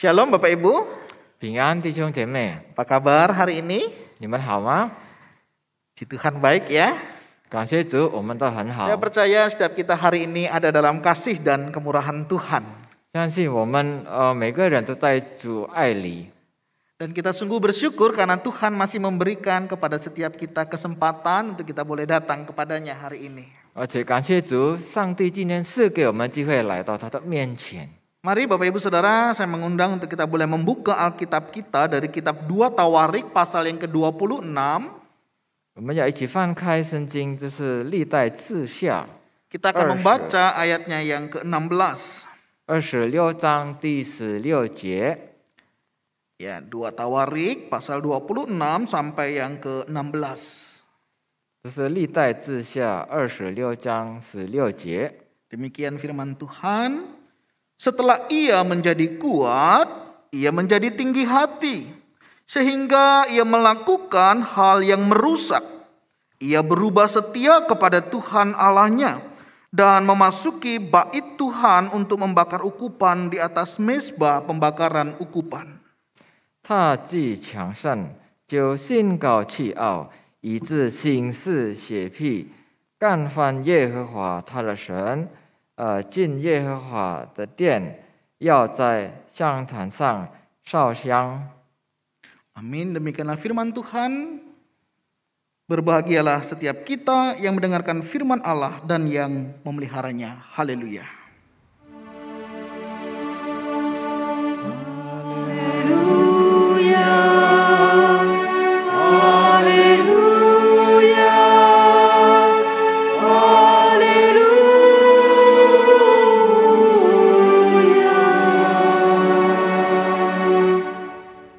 Shalom Bapak Ibu, 平安，弟兄姐妹， apa kabar hari ini? 你们好吗？ Si Tuhan baik ya. 感谢主，我们都很好 Saya。percaya setiap kita hari ini ada dalam kasih dan kemurahan Tuhan. 相信我们每个人都在主爱里， Dan kita sungguh bersyukur karena Tuhan masih memberikan kepada setiap kita kesempatan untuk kita boleh datang kepadanya hari ini. 而且感谢主，上帝今天是给我们机会来到他的面前。 Mari Bapak Ibu Saudara, saya mengundang untuk kita boleh membuka Alkitab kita dari kitab 2 Tawarik pasal yang ke-26. 我们要一起翻开圣经，这是历代志下 Kita akan membaca ayatnya yang ke-16. 26章第16节。 Ya, 2 Tawarik pasal 26 sampai yang ke-16. 这是历代志下26章16节。 Demikian firman Tuhan. Setelah ia menjadi kuat, ia menjadi tinggi hati, sehingga ia melakukan hal yang merusak. Ia berubah setia kepada Tuhan Allahnya dan memasuki bait Tuhan untuk membakar ukupan di atas mezbah pembakaran ukupan. 他既强盛，就心高气傲，以致行事邪僻，干犯耶和华他的神。进耶和华的殿，要在香坛上烧香。 Amin. Demikianlah firman Tuhan. Berbahagialah setiap kita yang mendengarkan firman Allah dan yang memeliharanya. Haleluya.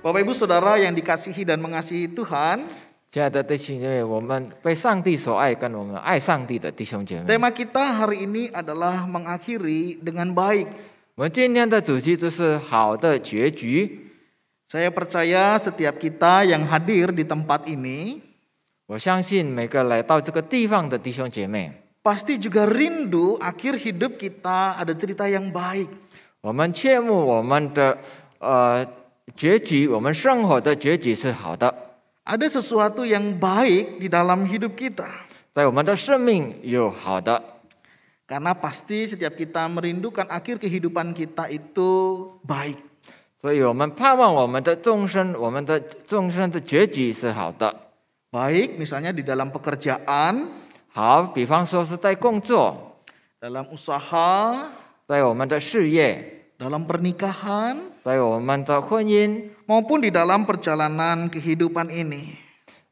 Bapak Ibu Saudara yang dikasihi dan mengasihi Tuhan, 亲爱的弟兄姐妹，我们被上帝所爱，跟我们爱上帝的弟兄姐妹。 tema kita hari ini adalah mengakhiri dengan baik. 我们今天的主题就是好的结局。 Saya percaya setiap kita yang hadir di tempat ini 我相信每个来到这个地方的弟兄姐妹， pasti juga rindu akhir hidup kita ada cerita yang baik. 我们切慕我们的结局，我们生活的结局是好的。 Ada sesuatu yang baik di dalam hidup kita. 在我们的生命有好的， Karena pasti setiap kita merindukan akhir kehidupan kita itu baik. 所以我们盼望我们的终身的结局是好的。 Baik misalnya di dalam pekerjaan, 好，比方说是在工作， dalam usaha, 在我们的事业， dalam pernikahan, 在我们的婚姻， maupun di dalam perjalanan kehidupan ini.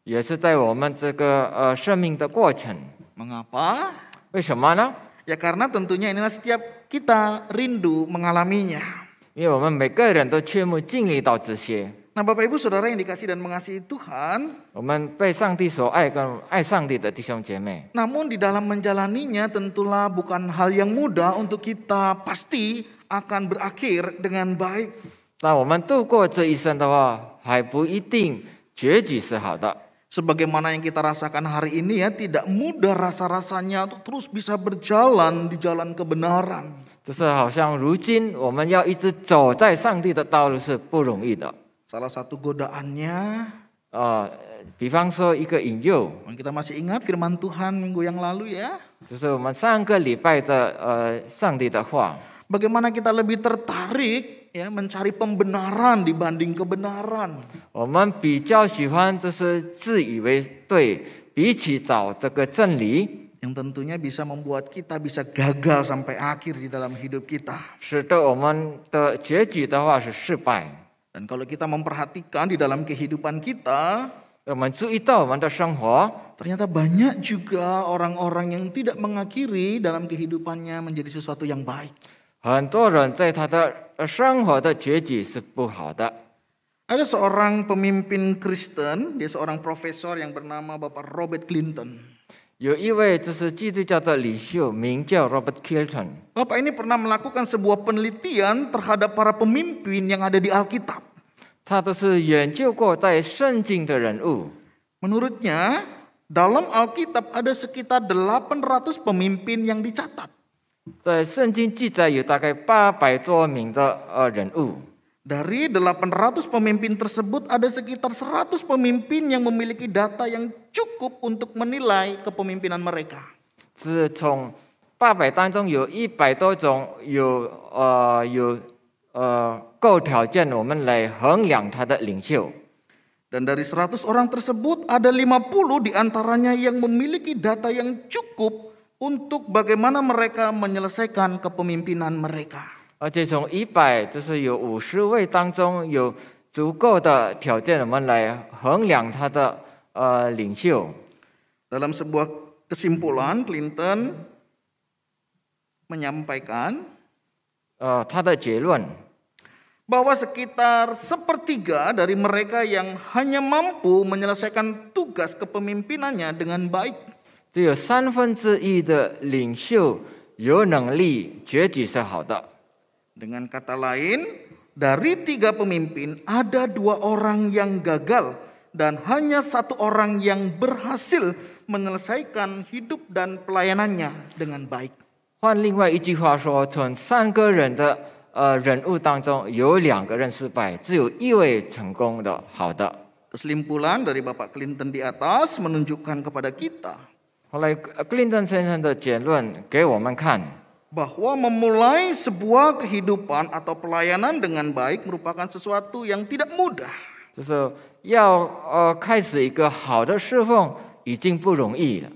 也是在我们这个生命的过程。 Mengapa? 为什么呢？ Ya karena tentunya inilah setiap kita rindu mengalaminya. 因为我们每个人都切慕经历到这些。 Nah Bapak Ibu Saudara yang dikasihi dan mengasihi Tuhan, 我们被上帝所爱，跟爱上帝的弟兄姐妹。 namun di dalam menjalaninya tentulah bukan hal yang mudah untuk kita pasti akan berakhir dengan baik. 但我们度过这一生的话，还不一定结局是好的。 Sebagaimana yang kita rasakan hari ini ya, tidak mudah rasa-rasanya untuk terus bisa berjalan di jalan kebenaran. 就是好像如今我们要一直走在上帝的道路是不容易的。 Salah satu godaannya, 比方说一个引诱， kita masih ingat firman Tuhan minggu yang lalu ya. 就是我们上个礼拜的上帝的话， Bagaimana kita lebih tertarik ya mencari pembenaran dibanding kebenaran. 我们比较喜欢就是自以为对，比起找这个真理， Yang tentunya bisa membuat kita bisa gagal sampai akhir di dalam hidup kita. 使得我们的结局的话是失败。 Dan kalau kita memperhatikan di dalam kehidupan kita, 我们注意到我们的生活， ternyata banyak juga orang-orang yang tidak mengakhiri dalam kehidupannya menjadi sesuatu yang baik. 很多人在他的生活的结局是不好的。 Ada seorang pemimpin Kristen, dia seorang profesor yang bernama Bapak Robert Clinton. 有一位就是基督教的领袖，名叫 Robert Clinton。 Bapak ini pernah melakukan sebuah penelitian terhadap para pemimpin yang ada di Alkitab. 他都是研究过在圣经的人物。 Menurutnya, dalam Alkitab ada sekitar 800 pemimpin yang dicatat. 在圣经记载有大概800多名的人物。Dari 800 pemimpin tersebut ada sekitar 100 pemimpin yang memiliki data yang cukup untuk menilai kepemimpinan mereka. 是从800当中有100多种够条件我们来衡量他的领袖。 Dan dari 100 orang tersebut ada 50 diantaranya yang memiliki data yang cukup untuk bagaimana mereka menyelesaikan kepemimpinan mereka. 而且从100就是有50位当中有足够的条件，我们来衡量他的领袖。 Dalam sebuah kesimpulan, Clinton menyampaikan 他的结论 bahwa sekitar sepertiga dari mereka yang hanya mampu menyelesaikan tugas kepemimpinannya dengan baik. 只有1/3的领袖有能力决举是好的。 Dengan kata lain, dari 3 pemimpin ada 2 orang yang gagal dan hanya 1 orang yang berhasil menyelesaikan hidup dan pelayanannya dengan baik. 换另外一句话说，从3个人的人物当中，有2个人失败，只有1位成功的好的。 Kesimpulan dari Bapak Clinton di atas menunjukkan kepada kita 后来Clinton 先生的结论给我们看。 bahwa memulai sebuah kehidupan atau pelayanan dengan baik merupakan sesuatu yang tidak mudah. 就是要开始一个好的侍奉，已经不容易了。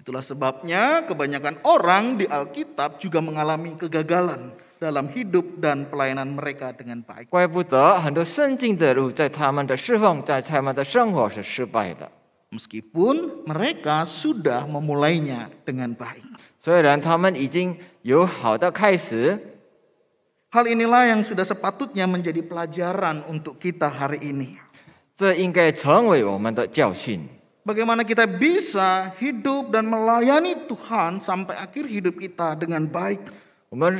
Itulah sebabnya kebanyakan orang di Alkitab juga mengalami kegagalan dalam hidup dan pelayanan mereka dengan baik. 怪不得很多圣经的人在他们的侍奉，在他们的生活是失败的。 Meskipun mereka sudah memulainya dengan baik. 虽然他们已经有好的开始， Hal inilah yang sudah sepatutnya menjadi pelajaran untuk kita hari ini. 这应该成为我们的教训。 Bagaimana kita bisa hidup dan melayani Tuhan sampai akhir hidup kita dengan baik. 我们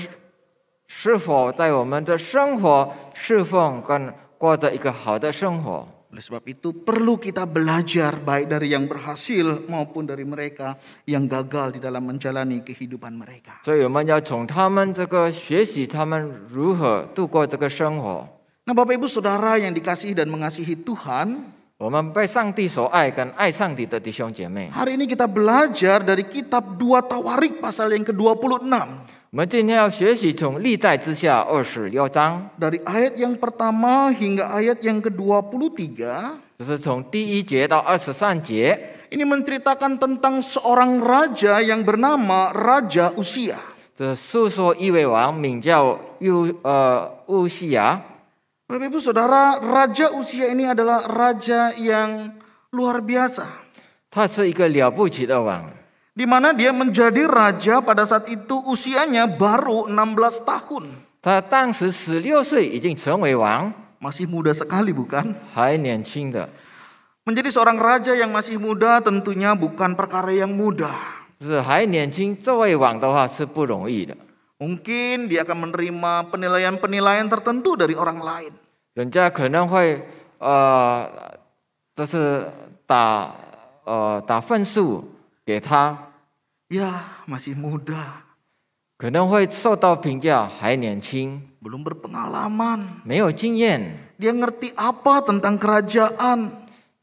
是否在我们的生活侍奉跟过着一个好的生活？ Oleh sebab itu perlu kita belajar baik dari yang berhasil maupun dari mereka yang gagal di dalam menjalani kehidupan mereka. 所以我们要从他们这个学习，他们如何度过这个生活。 Nah, Bapak Ibu Saudara yang dikasihi dan mengasihi Tuhan, 我们被上帝所爱跟爱上帝的弟兄姐妹， hari ini kita belajar dari kitab 2 Tawarik pasal yang ke-26. 我们今天要学习从历代之下26章， Dari ayat yang pertama hingga ayat yang ke-23, 就是从第1节到23节， ini menceritakan tentang seorang raja yang bernama Raja Usia. 这诉说一位王名叫乌西雅。 Bapak Ibu Saudara, Raja Usia ini adalah raja yang luar biasa. 他是一个了不起的王， Di mana dia menjadi raja pada saat itu usianya baru 16 tahun. 他当时16岁已经成为王， Masih muda sekali bukan? 还年轻的。 Menjadi seorang raja yang masih muda tentunya bukan perkara yang mudah. 就是还年轻作为王的话是不容易的， Mungkin dia akan menerima penilaian-penilaian tertentu dari orang lain. 人家可能会就是打分数给他， Ya, masih muda, 可能会受到评价还年轻， belum berpengalaman. 没有经验。 Dia ngerti apa tentang kerajaan.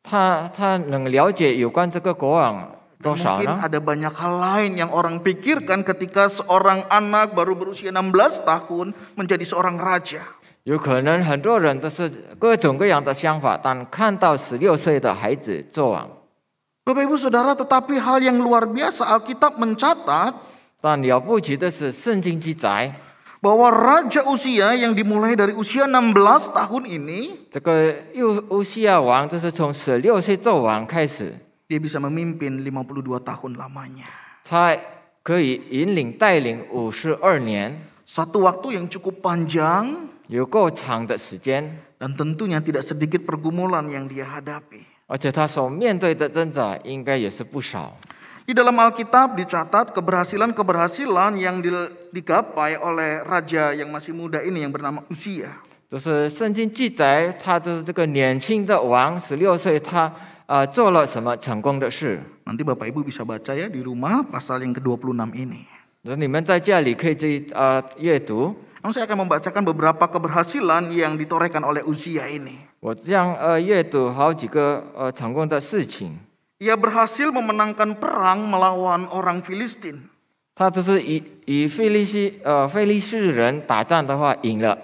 他能了解有关这个国王多少 Mungkin 呢？ ada banyak hal lain yang orang pikirkan ketika seorang anak baru berusia 16 tahun menjadi seorang raja. 有可能很多人都是各种各样的想法，但看到16岁的孩子做王， Bapak Ibu Saudara, tetapi hal yang luar biasa Alkitab mencatat 但了不起的是圣经记载， bahwa Raja Usia yang dimulai dari usia 16 tahun ini, 这个乌西亚王就是从16岁做王开始， dia bisa memimpin 52 tahun lamanya. 他可以带领52年， Satu waktu yang cukup panjang 有够长的时间， dan tentunya tidak sedikit pergumulan yang dia hadapi. 而且他所面对的挣扎应该也是不少。 Di dalam Alkitab dicatat keberhasilan-keberhasilan yang digapai oleh raja yang masih muda ini yang bernama Usia. 就是圣经记载，他就是这个年轻的王，16岁，他做了什么成功的事？ Nanti Bapak Ibu bisa baca ya di rumah pasal yang ke-26 ini. 你们在家里可以阅读。Namun saya akan membacakan beberapa keberhasilan yang ditorehkan oleh Uzia ini. 我将阅读好几个成功的事情。 Ia berhasil memenangkan perang melawan orang Filistin. 他就是与非利士人打仗的话赢了。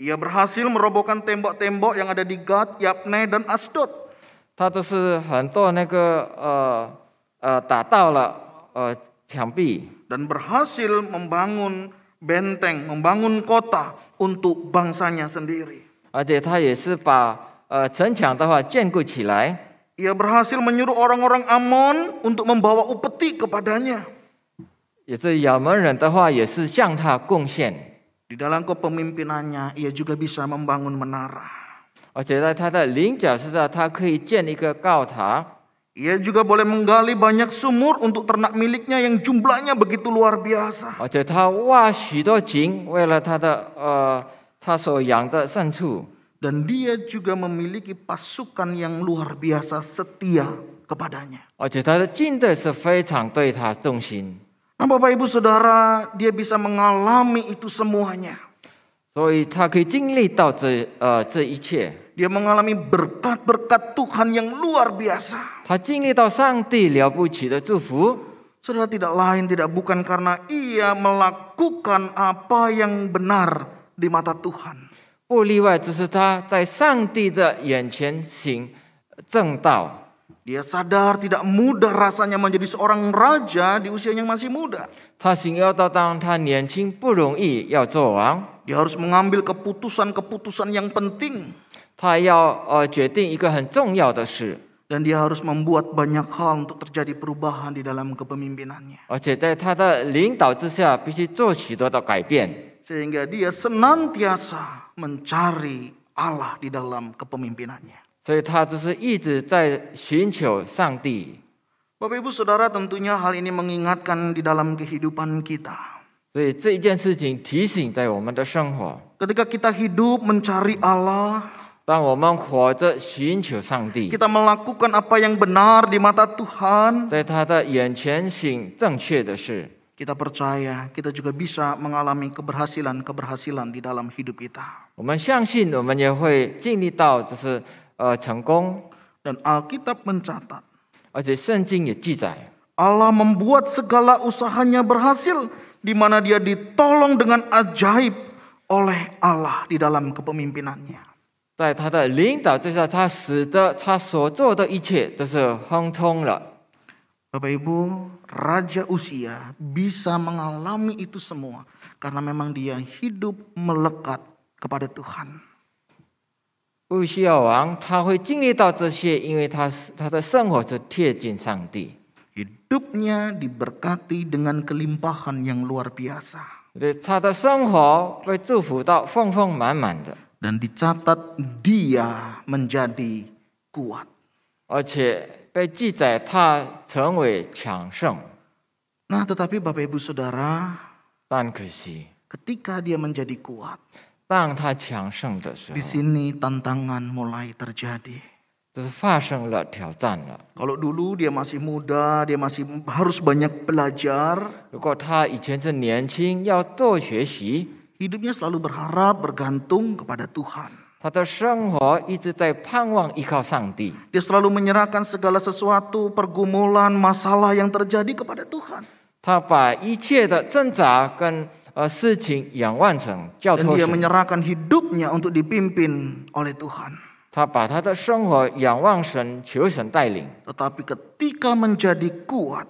Ia berhasil merobohkan tembok-tembok yang ada di Gad, Yabne, dan Asdod. 他就是很多那个打到了墙壁， Dan berhasil membangun benteng, membangun kota untuk bangsanya sendiri. 而且他也是把城墙的话坚固起来。 Ia berhasil menyuruh orang-orang Amon untuk membawa upeti kepadanya. 也是亚门人的话也是向他贡献， Di dalam kepemimpinannya, ia juga bisa membangun menara. 而且在他的领角之下，他可以建一个高塔。 Ia juga boleh menggali banyak sumur untuk ternak miliknya yang jumlahnya begitu luar biasa. 而且他挖许多井，为了他所养的牲畜。 Dan dia juga memiliki pasukan yang luar biasa setia kepadanya. 而且他的军队是非常对他忠心， Nah, Bapak Ibu Saudara, dia bisa mengalami itu semuanya. 所以他可以经历到这一切。 Dia mengalami berkat-berkat Tuhan yang luar biasa. 他经历到上帝了不起的祝福， Saudara, tidak lain tidak bukan karena ia melakukan apa yang benar di mata Tuhan. 不例外就是他在上帝的眼前行正道。 Dia sadar tidak mudah rasanya menjadi seorang raja di usianya yang masih muda. 他想要到当他年轻不容易，要做王， Dia harus mengambil keputusan-keputusan yang penting. 他要决定一个很重要的事， Dan dia harus membuat banyak hal untuk terjadi perubahan di dalam kepemimpinannya. 而且在他的领导之下，必须做许多的改变。 Sehingga dia senantiasa mencari Allah di dalam kepemimpinannya. 所以他就是一直在寻求上帝。 Bapak Ibu Saudara, tentunya hal ini mengingatkan di dalam kehidupan kita. 所以这一件事情提醒在我们的生活， Ketika kita hidup mencari Allah, 当我们活着寻求上帝， kita melakukan apa yang benar di mata Tuhan, 在他的眼前行正确的事， kita percaya kita juga bisa mengalami keberhasilan-keberhasilan di dalam hidup kita. 我们相信我们也会经历到就是成功。 Dan Alkitab mencatat, 而且圣经也记载， Allah membuat segala usahanya berhasil, di mana dia ditolong dengan ajaib oleh Allah di dalam kepemimpinannya. 在他的领导之下，他使得他所做的一切都是亨通了。 Bapak Ibu, Raja Uzia bisa mengalami itu semua karena memang dia hidup melekat kepada Tuhan. 乌西亚王他会经历到这些，因为他的生活是贴近上帝， Hidupnya diberkati dengan kelimpahan yang luar biasa. 所以他的生活被祝福到丰丰满满的， Dan dicatat dia menjadi kuat. 而且被记载他成为强盛。 Nah, tetapi Bapak Ibu Saudara, 但可惜， ketika dia menjadi kuat, 当他强盛的时 di 候， sini tantangan mulai terjadi. 就是发生了挑战了。 Kalau dulu dia masih muda, dia masih harus banyak belajar, 如果他以前是年轻，要多学习， hidupnya selalu berharap bergantung kepada Tuhan. 他的生活一直在盼望依靠上帝。 Dia selalu menyerahkan segala sesuatu, pergumulan, masalah yang terjadi kepada Tuhan. 他把一切的挣扎跟事情仰望神，交 Dan 托 dia 神。 menyerahkan hidupnya untuk dipimpin oleh Tuhan. 他把他的生活仰望神，求神带领。 Tetapi ketika menjadi kuat,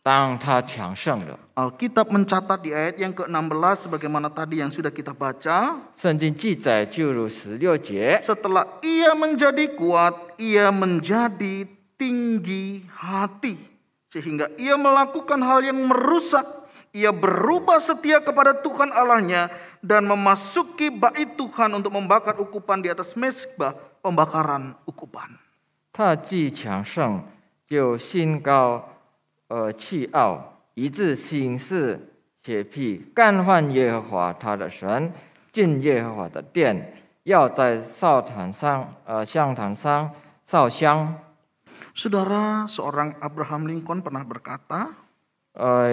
当他强盛了， Alkitab mencatat di ayat yang ke-16 sebagaimana tadi yang sudah kita baca. 圣经记载就如16节， Setelah ia menjadi kuat, ia menjadi tinggi hati. Sehingga ia melakukan hal yang merusak. Ia berubah setia kepada Tuhan Allahnya dan memasuki bait Tuhan untuk membakar ukupan di atas mezbah pembakaran ukupan. 他既强盛，就心高气傲，以致行事邪僻，干犯耶和华他的神，进耶和华的殿，要在香坛上烧香。 Saudara, seorang Abraham Lincoln pernah berkata,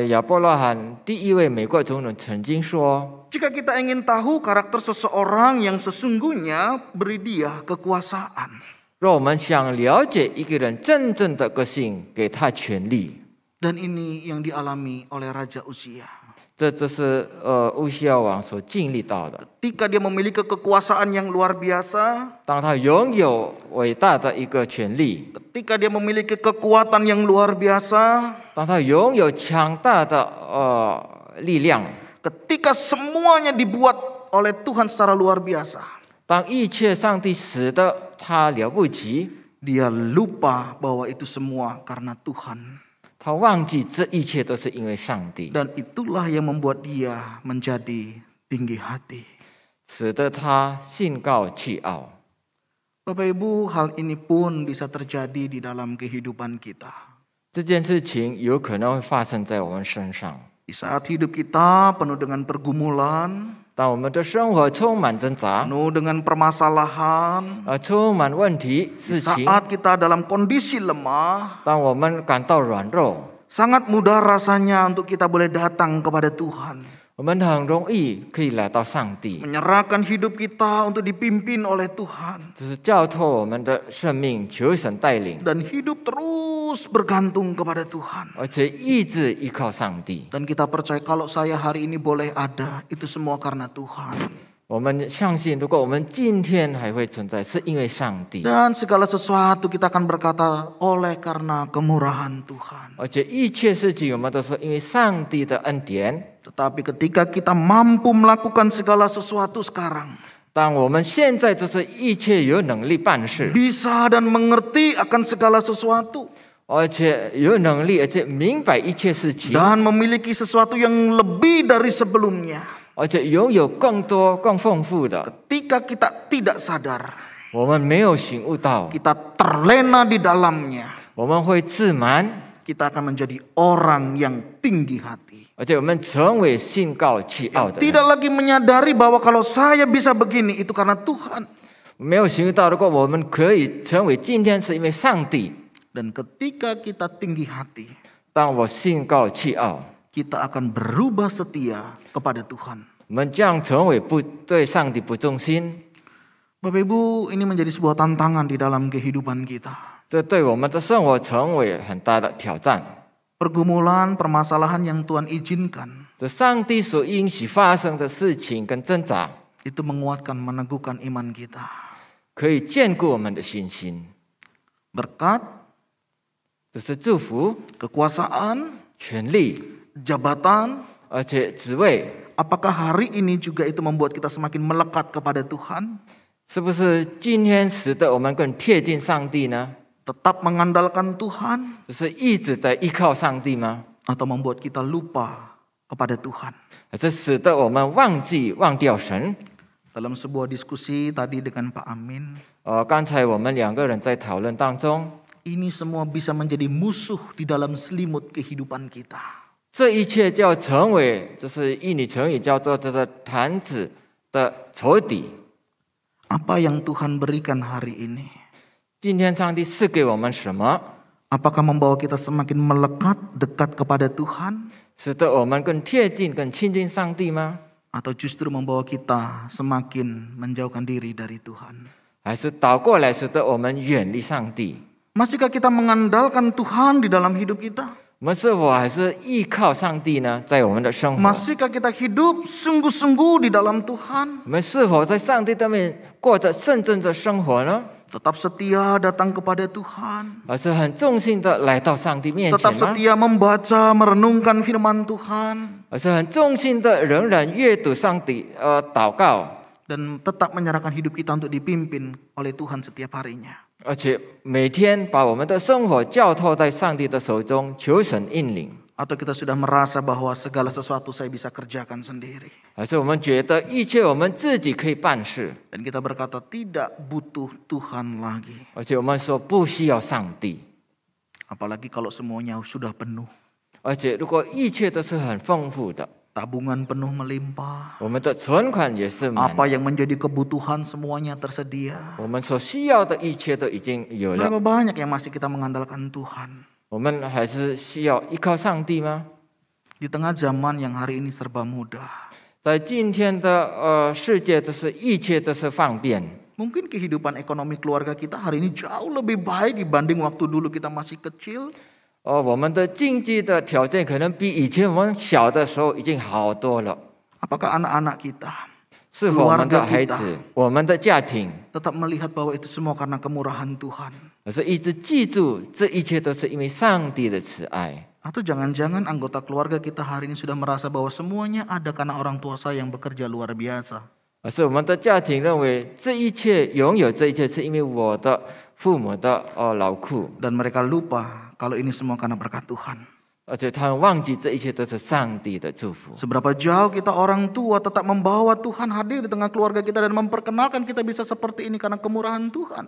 亚伯拉罕第一位美国总统曾经说， Jika kita ingin tahu karakter seseorang yang sesungguhnya, beri dia kekuasaan. 若我们想了解一个人真正的个性，给他权力。 Dan ini yang dialami oleh Raja Uzia. 这是乌西亚王所经历到的。 Ketika dia memiliki kekuasaan yang luar biasa, 当他拥有伟大的一个权力， ketika dia memiliki kekuatan yang luar biasa, 当他拥有强大的力量， ketika semuanya dibuat oleh Tuhan secara luar biasa, 当一切上帝使得他了不起， dia lupa bahwa itu semua karena Tuhan. 他忘记这一切都是因为上帝， Dan itulah yang membuat dia menjadi tinggi hati. 使得他心高气傲。 Bapak Ibu, hal ini pun bisa terjadi di dalam kehidupan kita. 这件事情有可能会发生在我们身上。 Di saat hidup kita penuh dengan pergumulan, 当我们的生活充满挣扎， penuh dengan permasalahan, 充满问题 di 事情， saat kita dalam kondisi lemah, 当我们感到软弱， sangat mudah rasanya untuk kita boleh datang kepada Tuhan. 我们很容易可以来到上帝， Menyerahkan hidup kita untuk dipimpin oleh Tuhan. 就是交托我们的生命，求神带领， Dan hidup terus bergantung kepada Tuhan. 而且一直依靠上帝。 Dan kita percaya kalau saya hari ini boleh ada, itu semua karena Tuhan. 我们相信，如果我们今天还会存在，是因为上帝。 Dan segala sesuatu kita akan berkata oleh karena kemurahan Tuhan. 而且一切事情，我们都说因为上帝的恩典。 Tetapi ketika kita mampu melakukan segala sesuatu sekarang, 当我们现在就是一切有能力办事， bisa dan mengerti akan segala sesuatu, 而且有能力，而且明白一切事情， dan memiliki sesuatu yang lebih dari sebelumnya. 而且拥有更多、更丰富的， Ketika kita tidak sadar, 我们没有醒悟到， kita terlena di dalamnya, 我们会自满， kita akan menjadi orang yang tinggi hati. 而且我们成为心高气傲的人。 Tidak lagi menyadari bahwa kalau saya bisa begini, itu karena Tuhan. 没有醒悟到，如果我们可以成为今天，是因为上帝。 Dan ketika kita tinggi hati, 当我心高气傲， kita akan berubah setia kepada Tuhan. 我们将成为对上帝不忠心。 Bapak Ibu, ini menjadi sebuah tantangan di dalam kehidupan kita. 这对我们的生活成为很大的挑战。 Pergumulan, permasalahan yang Tuhan izinkan, 这上帝所允许发生的事情跟挣扎， itu menguatkan, meneguhkan iman kita. 可以坚固我们的信心。 Berkat, 这是祝福、 kekuasaan, 权力， jabatan, 而且职位， apakah hari ini juga itu membuat kita semakin melekat kepada Tuhan? 是不是今天使得我们更贴近上帝呢？ Tetap mengandalkan Tuhan, 就是一直在依靠上帝吗？ atau membuat kita lupa kepada Tuhan? 还是使得我们忘掉神？ Dalam sebuah diskusi tadi dengan Pak Amin, 刚才我们两个人在讨论当中， ini semua bisa menjadi musuh di dalam selimut kehidupan kita. 这一切就要成为，就是印尼成语叫做这个坛子的仇敌。 Apa yang Tuhan berikan hari ini? 今天上帝赐给我们什么， Apakah membawa kita semakin melekat, dekat kepada Tuhan? 使得我们更贴近、更亲近上帝吗？ Atau justru membawa kita semakin menjauhkan diri dari Tuhan? 还是倒过来，使得我们远离上帝？ Masihkah kita mengandalkan Tuhan di dalam hidup kita? 我们是否还是依靠上帝呢？在我们的生活， Masihkah kita hidup sungguh-sungguh di dalam Tuhan? 我们是否在上帝上面过着圣正的生活呢？ Tetap setia datang kepada Tuhan. 而是很重心的来到上帝面 Tetap 前吗？ setia membaca, merenungkan firman Tuhan. 而是很重心的仍然阅读上帝祷告， Dan tetap menyerahkan hidup kita untuk dipimpin oleh Tuhan setiap harinya. 而且每天把我们的生活交托在上帝的手中，求神引领。 Atau kita sudah merasa bahwa segala sesuatu saya bisa kerjakan sendiri. 还是我们觉得一切我们自己可以办事， Dan kita berkata tidak butuh Tuhan lagi. 而且我们说不需要上帝。 Apalagi kalau semuanya sudah penuh. 而且如果一切都是很丰富的， Tabungan penuh melimpah. 我们的存款也是满， Apa yang menjadi kebutuhan semuanya tersedia. 我们所需要的一切都已经有了。 Berapa banyak yang masih kita mengandalkan Tuhan? 我们还是需要依靠上帝吗？ Di tengah zaman yang hari ini serba mudah. 在今天的世界，一切都是方便。 Mungkin kehidupan ekonomi keluarga kita hari ini jauh lebih baik dibanding waktu dulu kita masih kecil. 我们的经济的条件可能比以前我们小的时候已经好多了。 Apakah anak-anak kita, 是否我们的 keluarga 孩 kita 子、我们的家庭， tetap melihat bahwa itu semua karena kemurahan Tuhan? 而是一直记住这一切都是因为上帝的慈爱？ Atau jangan-jangan anggota keluarga kita hari ini sudah merasa bahwa semuanya ada karena orang tua saya yang bekerja luar biasa. 而是我们的家庭认为这一切拥有这一切是因为我的父母的劳苦， Dan mereka lupa kalau ini semua karena berkat Tuhan. 而且他们忘记这一切都是上帝的祝福。 Seberapa jauh kita orang tua tetap membawa Tuhan hadir di tengah keluarga kita dan memperkenalkan kita bisa seperti ini karena kemurahan Tuhan.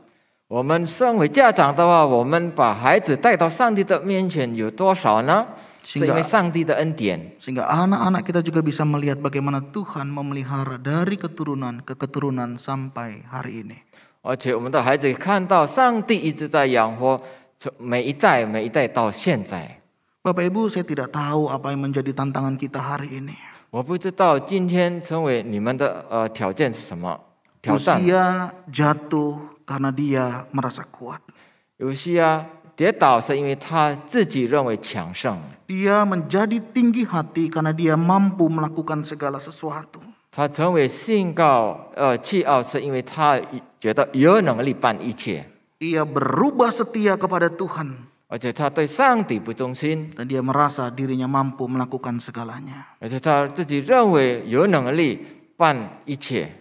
我们身为家长的话，我们把孩子带到上帝的面前有多少呢？是因为上帝的恩典。 Sehingga anak-anak kita juga bisa melihat bagaimana Tuhan memelihara dari keturunan ke keturunan sampai hari ini. 而且我们的孩子看到上帝一直在养活每一代到现在。 Bapak Ibu, saya tidak tahu apa yang menjadi tantangan kita hari ini. 我不知道今天成为你们的条件是什么挑战。 Usia jatuh karena dia merasa kuat. 有些跌倒是因为他自己认为强盛， Dia menjadi tinggi hati karena dia mampu melakukan segala sesuatu. 他成为信高气傲是因为他觉得有能力办一切， Ia berubah setia kepada Tuhan 而且他对上帝不忠心， dan dia merasa dirinya mampu melakukan segalanya. 而且他自己认为有能力办一切。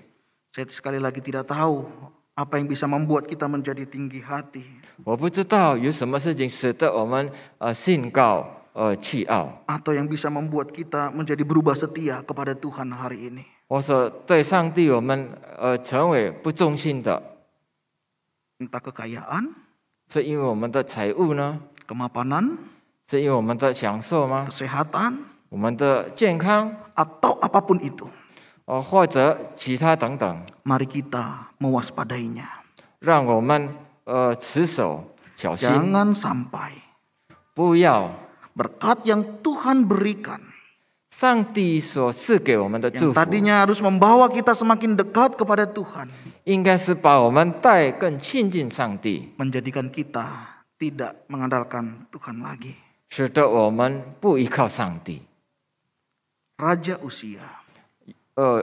Saya sekali lagi tidak tahu apa yang bisa membuat kita menjadi tinggi hati. 我不知道有什么事情使得我们信高气傲， Atau yang bisa membuat kita menjadi berubah setia kepada Tuhan hari ini. 或者对上帝我们成为不忠心的， Entah kekayaan, 是因为我们的财物呢？ kemapanan, 是因为我们的享受吗？ kesehatan, 我们的健康， atau apapun itu. 或者其他等等， Mari kita mewaspadainya. 让我们持守小心， Jangan sampai 不要 berkat yang Tuhan berikan, 上帝所赐给我们的 yang 祝福， tadinya harus membawa kita semakin dekat kepada Tuhan, 应该是把我们带更亲近上帝， menjadikan kita tidak mengandalkan Tuhan lagi. 使得我们不依靠上帝。 Raja Usia,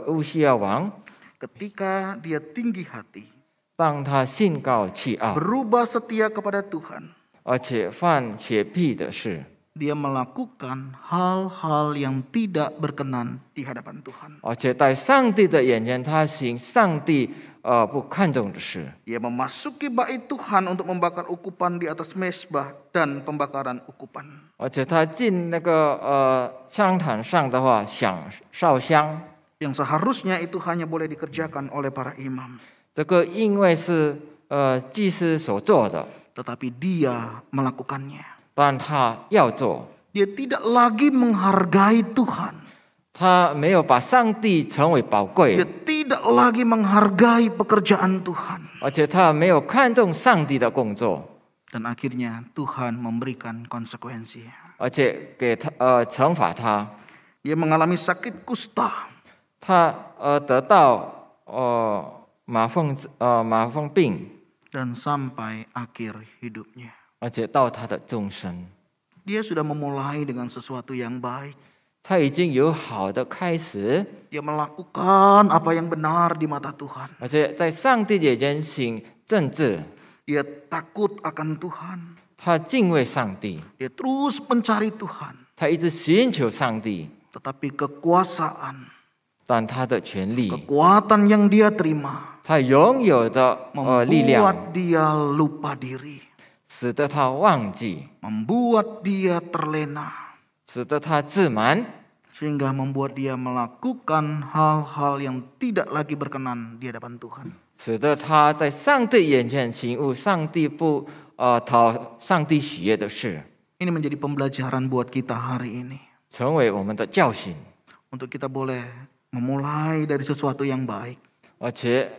乌西亚王， ketika dia tinggi hati, 当他信高气傲， berubah setia kepada Tuhan, 而且犯血僻的事， dia melakukan hal-hal yang tidak berkenan di hadapan Tuhan. 而且在上帝的眼前，他行上帝不看重的事。 Ia memasuki bait Tuhan untuk membakar ukupan di atas mezbah dan pembakaran ukupan. 而且他进那个香坛上的话，想烧香， Yang seharusnya itu hanya boleh dikerjakan oleh para imam. 这个因为是祭司所做的， Tetapi dia melakukannya. 但他要做， Dia tidak lagi menghargai Tuhan. 他没有把上帝成为宝 Dia 贵， tidak lagi menghargai pekerjaan Tuhan. 而且他没有看重上帝的工作， Dan akhirnya Tuhan memberikan konsekuensi. 而且给他惩罚他， Dia mengalami sakit kusta. 他得到麻风病， Dan sampai akhir hidupnya. 而且到他的终身， Dia sudah memulai dengan sesuatu yang baik. 他已经有好的开始， Dia melakukan apa yang benar di mata Tuhan. 而且在上帝眼前行正治， Dia takut akan Tuhan. 他敬畏上帝， Dia terus mencari Tuhan. 他一直寻求上帝， Tetapi kekuasaan, 但他的权利， kekuatan yang dia terima 他拥有的力量， membuat dia lupa diri. 使得他忘记， Membuat dia terlena. 使得他自满， Sehingga membuat dia melakukan hal-hal yang tidak lagi berkenan di hadapan Tuhan. 使得他在上帝眼前行误上帝不讨上帝喜悦的事， Ini menjadi pembelajaran buat kita hari ini. 成为我们的教训， Untuk kita boleh memulai dari sesuatu yang baik. 而且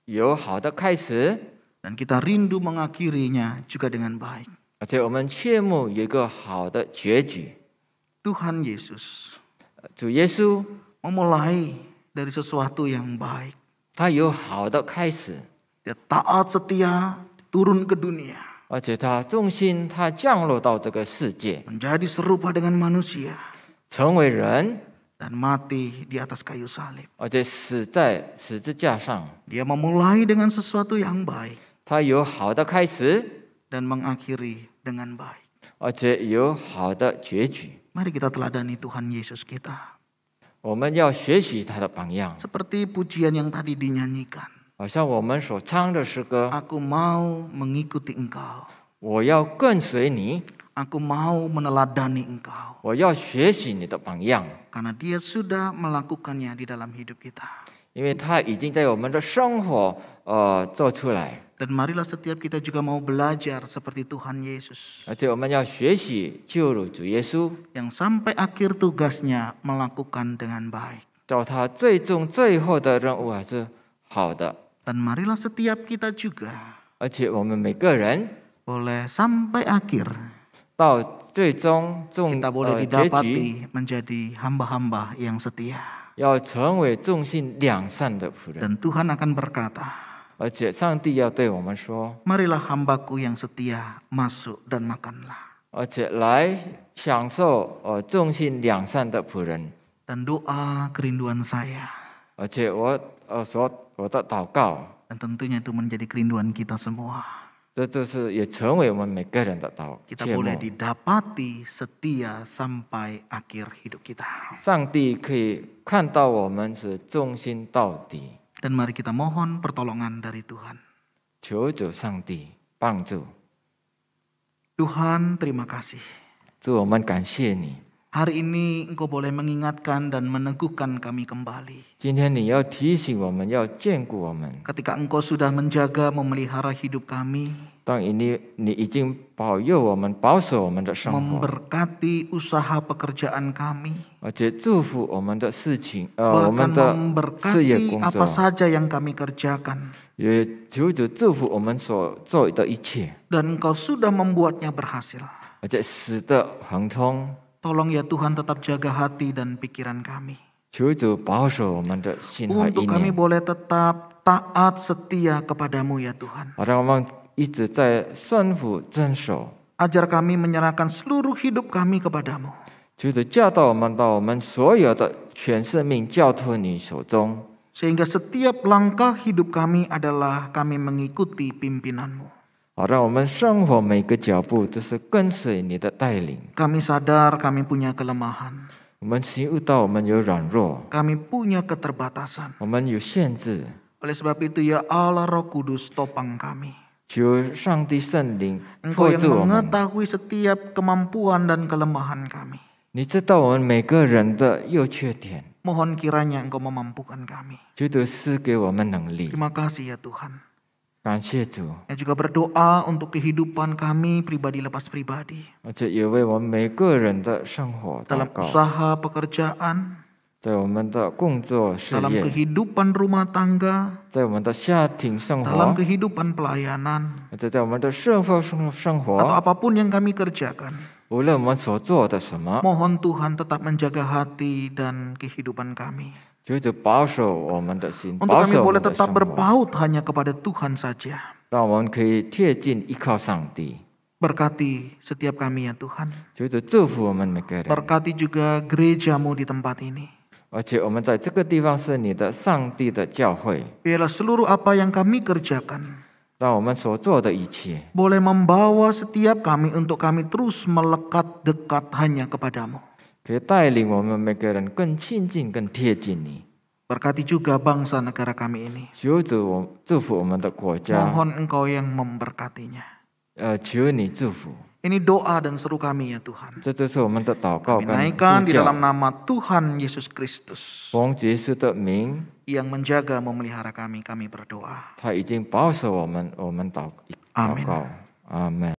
有好的开始， Dan kita rindu mengakhirinya juga dengan baik. 而且我们切慕有一个好的结局。Tuhan Yesus 主耶稣 memulai dari sesuatu yang baik. 他有好的开始， Dia taat setia turun ke dunia. 而且他忠心，他降落到这个世界， Menjadi serupa dengan manusia. 成为人， Dan mati di atas kayu salib. 而且死在十字架上。 Dia memulai dengan sesuatu yang baik. 他有好的开始， Dan mengakhiri dengan baik. 而且有好的结局。 Mari kita teladani Tuhan Yesus kita. 我们要学习他的榜样， Seperti pujian yang tadi dinyanyikan. 好像我们所唱的诗歌， Aku mau mengikuti engkau. 我要跟随你， Aku mau meneladani engkau. 我要学习你的榜样， Karena dia sudah melakukannya di dalam hidup kita. 因为他已经在我们的生活做出来， Dan marilah setiap kita juga mau belajar seperti Tuhan Yesus. 而且我们要学习救赎主耶稣， Yang sampai akhir tugasnya melakukan dengan baik. 到他最终最后的任务还是好的。 Dan marilah setiap kita juga 而且我们每个人 boleh sampai akhir 到最终 kita boleh 结局， didapati menjadi hamba-hamba yang setia. 要成为忠心良善的仆人。 Dan Tuhan akan berkata, 而且上帝要对我们说， marilah hambaku yang setia masuk dan makanlah. 而且来享受忠心良善的仆人。 Dan doa kerinduan saya, 而且我的祷告， dan tentunya itu menjadi kerinduan kita semua. 这就是也成为我们每个人的Kita 切 boleh 慕。 didapati setia sampai akhir hidup kita. 上帝可以看到我们是忠心到底， Dan mari kita mohon pertolongan dari Tuhan. 求主上帝帮助。 Tuhan, terima kasih. 主，我们感谢你。 Hari ini Engkau boleh mengingatkan dan meneguhkan kami kembali. 今天你要提醒我们，要眷顾我们。 Ketika Engkau sudah menjaga, memelihara hidup kami, 当你已经保佑我们，保守我们的生活， memberkati usaha pekerjaan kami, 而且祝福我们的事情，我们 bahkan 的事业 memberkati 工 apa 作， saja yang kami kerjakan. 也求主祝福我们所做的一切， Dan Engkau sudah membuatnya berhasil. 而且使得亨通。 Tolong ya Tuhan tetap jaga hati dan pikiran kami. 求主保守我们的心怀意 Untuk kami 念， boleh tetap taat setia kepadamu ya Tuhan. 好让我们一直在顺服遵守。 Ajar kami menyerahkan seluruh hidup kami kepadamu. 求主教导我们，把我们所有的全生命交托你手中， Sehingga setiap langkah hidup kami adalah kami mengikuti pimpinanmu. 好让我们生活每个脚步都是跟随你的带领。 Kami sadar kami punya kelemahan. 我们醒悟到我们有软弱， Kami punya keterbatasan. 我们有限制。 Oleh sebab itu ya Allah Roh Kudus topang kami. 求上帝圣灵 Engkau 托 yang 住我们。 mengetahui setiap kemampuan dan kelemahan kami. 你知道我们每个人的优缺点， Mohon kiranya Engkau memampukan kami. 求主赐给我们能力。 Terima kasih ya Tuhan. 感谢主， Saya juga berdoa untuk kehidupan kami pribadi lepas pribadi. 而且也为我们每个人的生活祷 Dalam 告， usaha pekerjaan, 在我们的工作事 dalam 业， kehidupan rumah tangga, 在我们的家庭生 dalam 活， kehidupan pelayanan, 而且在我们的生活 atau 活， apapun yang kami kerjakan. 无论我们所做的什么， Mohon Tuhan tetap menjaga hati dan kehidupan kami. 求主保守我们的心， Untuk 保 kami 守我 boleh 们的 tetap 生活， berpaut hanya kepada Tuhan saja. 让我们可以贴近依靠上帝。 Berkati setiap kami ya Tuhan. 求主祝福我们每个人， Berkati juga gerejamu di tempat ini. 而且我们在这个地方是你的上帝的教会， Biarlah seluruh apa yang kami kerjakan 让我们所做的一切 boleh membawa setiap kami untuk kami terus melekat dekat hanya kepadamu. 可以带领我们每个人更亲近、更贴近你。 Berkati juga bangsa negara kami ini. 求主祝福我们的国家， Mohon Engkau yang memberkatinya. 求你祝福。 Ini doa dan seru kami ya Tuhan. 这就是我们的祷告 Kami 跟 naikkan 呼 di 叫， dalam nama Tuhan Yesus Kristus 奉耶稣的名， yang menjaga memelihara kami berdoa. 他已经保守我们，我们祷 Amin. 告，阿门。